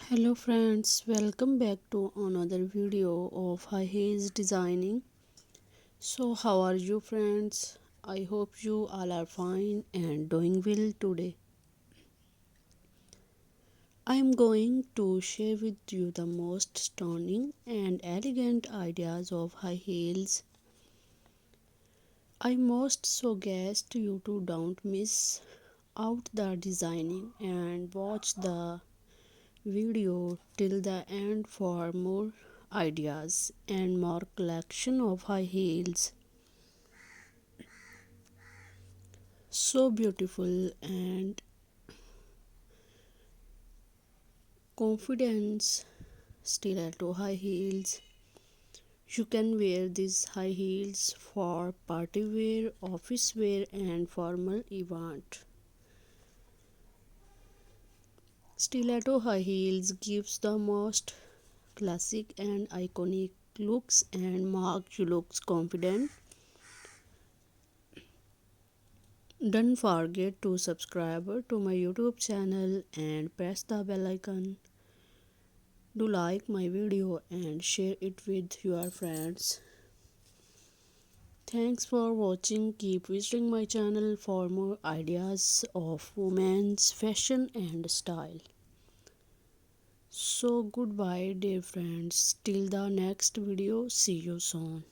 Hello friends, welcome back to another video of high heels designing. So how are you friends? I hope you all are fine and doing well today. I am going to share with you the most stunning and elegant ideas of high heels. I must suggest you to don't miss out the designing and watch the video till the end for more ideas and more collection of high heels. So beautiful and confidence stiletto high heels. You can wear these high heels for party wear, office wear and formal event. Stiletto high heels gives the most classic and iconic looks and make you looks confident. Don't forget to subscribe to my YouTube channel and press the bell icon. Do like my video and share it with your friends. Thanks for watching. Keep visiting my channel for more ideas of women's fashion and style. So goodbye dear friends. Till the next video. See you soon.